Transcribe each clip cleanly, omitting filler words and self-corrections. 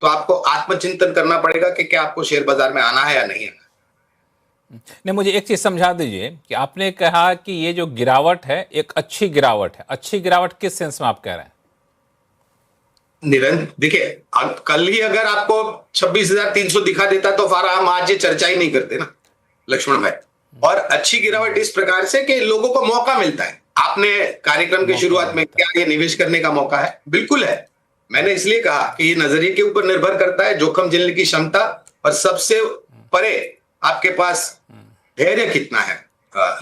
तो आपको आत्मचिंतन करना पड़ेगा कि क्या आपको शेयर बाजार में आना है या नहीं आना। नहीं, मुझे एक चीज समझा दीजिए कि आपने कहा कि ये जो गिरावट है एक अच्छी गिरावट है। अच्छी गिरावट किस सेंस में आप कह रहे हैं? निरंतर देखिए, कल ही अगर आपको 26,300 दिखा देता तो फिर हम आज ये चर्चा ही नहीं करते ना लक्ष्मण भाई। और अच्छी गिरावट इस प्रकार से कि लोगों को मौका मिलता है। आपने कार्यक्रम की शुरुआत में क्या ये निवेश करने का मौका है? बिल्कुल है। मैंने इसलिए कहा कि ये नजरिए के ऊपर निर्भर करता है, जोखिम झेलने की क्षमता, और सबसे परे आपके पास धैर्य कितना है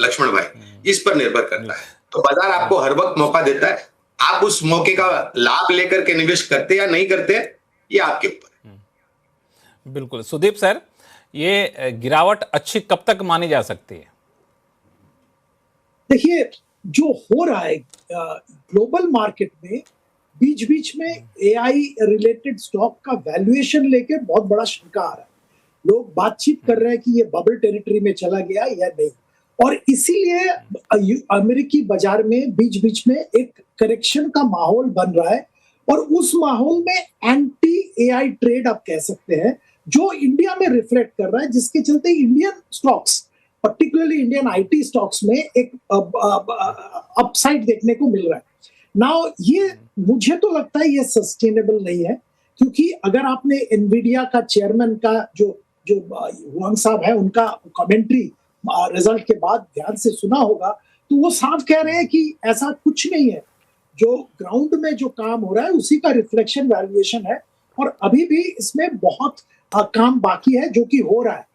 लक्ष्मण भाई, इस पर निर्भर करता है। तो बाजार आपको हर वक्त मौका देता है, आप उस मौके का लाभ लेकर के निवेश करते या नहीं करते, ये आपके ऊपर। बिल्कुल सुदीप सर, ये गिरावट अच्छी कब तक मानी जा सकती है? देखिए, जो हो रहा है ग्लोबल मार्केट में, बीच बीच में एआई रिलेटेड स्टॉक का वैल्यूएशन लेके बहुत बड़ा शंका आ रहा है। लोग बातचीत कर रहे हैं कि ये बबल टेरिटरी में चला गया या नहीं, और इसीलिए अमेरिकी बाजार में बीच बीच में एक करेक्शन का माहौल बन रहा है। और उस माहौल में एंटी एआई ट्रेड आप कह सकते हैं, जो इंडिया में रिफ्लेक्ट कर रहा है, जिसके चलते Indian stocks, particularly Indian IT stocks में एक अपसाइड देखने को मिल रहा है। नाउ ये मुझे तो लगता है ये सस्टेनेबल नहीं है, क्योंकि अगर आपने एनवीडिया का चेयरमैन का जो हुआंग साहब है उनका कमेंट्री रिजल्ट के बाद ध्यान से सुना होगा, तो वो साफ कह रहे हैं कि ऐसा कुछ नहीं है, जो ग्राउंड में जो काम हो रहा है उसी का रिफ्लेक्शन वैल्यूएशन है, और अभी भी इसमें बहुत काम बाकी है जो कि हो रहा है।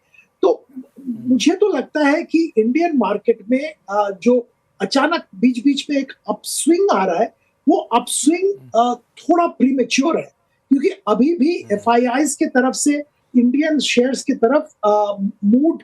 तो मुझे तो लगता है कि इंडियन मार्केट में जो अचानक बीच बीच में एक अपस्विंग आ रहा है, वो अपस्विंग थोड़ा प्रीमेच्योर है, क्योंकि अभी भी एफआईआईज के तरफ से इंडियन शेयर्स की तरफ मूड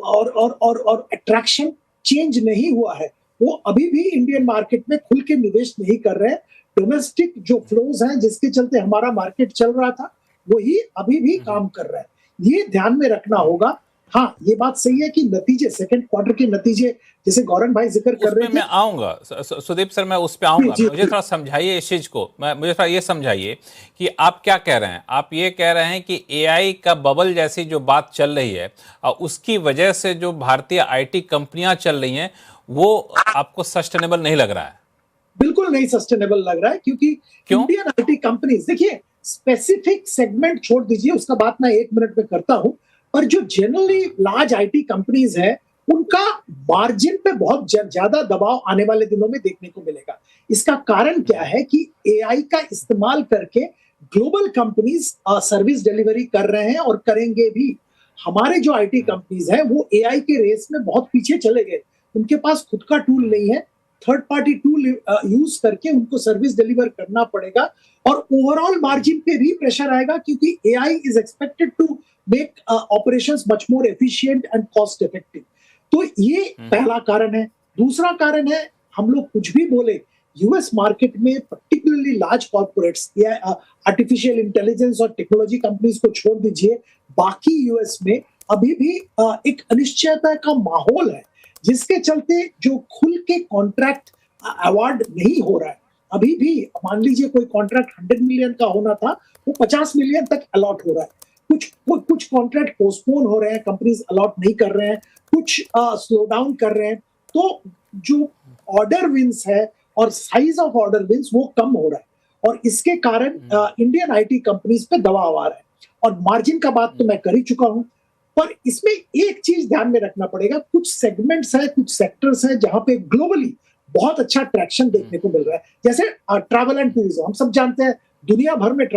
और अट्रैक्शन चेंज नहीं हुआ है। वो अभी भी इंडियन मार्केट में खुल के निवेश नहीं कर रहे हैं। डोमेस्टिक जो फ्लोज हैं जिसके चलते हमारा मार्केट चल रहा था, वही अभी भी काम कर रहा है। ये ध्यान में रखना होगा। हाँ, ये बात सही है कि नतीजे, सेकंड क्वार्टर के नतीजे, जैसे गौरन भाई जिक्र कर रहे थे, मैं आऊंगा सुदीप सर, मैं उस पे आऊंगा। मुझे थोड़ा समझाइए इस चीज को, मुझे थोड़ा ये समझाइए कि आप क्या कह रहे हैं। आप ये कह रहे हैं कि एआई का बबल जैसी जो बात चल रही है, उसकी वजह से जो भारतीय आईटी कंपनियां चल रही हैं, वो आपको सस्टेनेबल नहीं लग रहा है? बिल्कुल नहीं सस्टेनेबल लग रहा है, क्योंकि इंडियन आईटी कंपनीज, देखिए स्पेसिफिक सेगमेंट छोड़ दीजिए, उसका बात मैं 1 मिनट में करता हूं, पर जो जनरली लार्ज आईटी कंपनीज है, उनका मार्जिन पे बहुत ज्यादा दबाव आने वाले दिनों में देखने को मिलेगा। इसका कारण क्या है कि एआई का इस्तेमाल करके ग्लोबल कंपनीज सर्विस डिलीवरी कर रहे हैं और करेंगे भी। हमारे जो आईटी कंपनीज हैं वो एआई के रेस में बहुत पीछे चले गए, उनके पास खुद का टूल नहीं है, थर्ड पार्टी टूल यूज करके उनको सर्विस डिलीवर करना पड़ेगा, और ओवरऑल मार्जिन पे भी प्रेशर आएगा, क्योंकि AI is expected to make operations much more efficient and cost effective. तो ये पहला कारण है। दूसरा कारण है, हम लोग कुछ भी बोले, यूएस मार्केट में पर्टिकुलरली लार्ज कॉर्पोरेट्स या आर्टिफिशियल इंटेलिजेंस और टेक्नोलॉजी कंपनीज को छोड़ दीजिए, बाकी यूएस में अभी भी एक अनिश्चयता का माहौल है, जिसके चलते जो खुल के कॉन्ट्रैक्ट अवार्ड नहीं हो रहा है। अभी भी मान लीजिए कोई कॉन्ट्रैक्ट 100 मिलियन का होना था, वो 50 मिलियन तक अलॉट हो रहा है। कुछ कॉन्ट्रैक्ट पोस्टपोन हो रहे हैं, कंपनीज अलॉट नहीं कर रहे हैं, कुछ स्लो डाउन कर रहे हैं। तो जो ऑर्डर विंस है और साइज ऑफ ऑर्डर विंस वो कम हो रहा है, और इसके कारण इंडियन आईटी कंपनीज पे दबाव आ रहा है। और मार्जिन का बात तो मैं कर ही चुका हूं, पर इसमें एक चीज ध्यान में रखना पड़ेगा, कुछ सेगमेंट्स है, कुछ सेक्टर्स है जहां पे ग्लोबली बहुत अच्छा ट्रैक्शन देखने को मिल रहा है, जैसे ट्रैवल एंड टूरिज्म। हम सब जानते हैं दुनिया भर में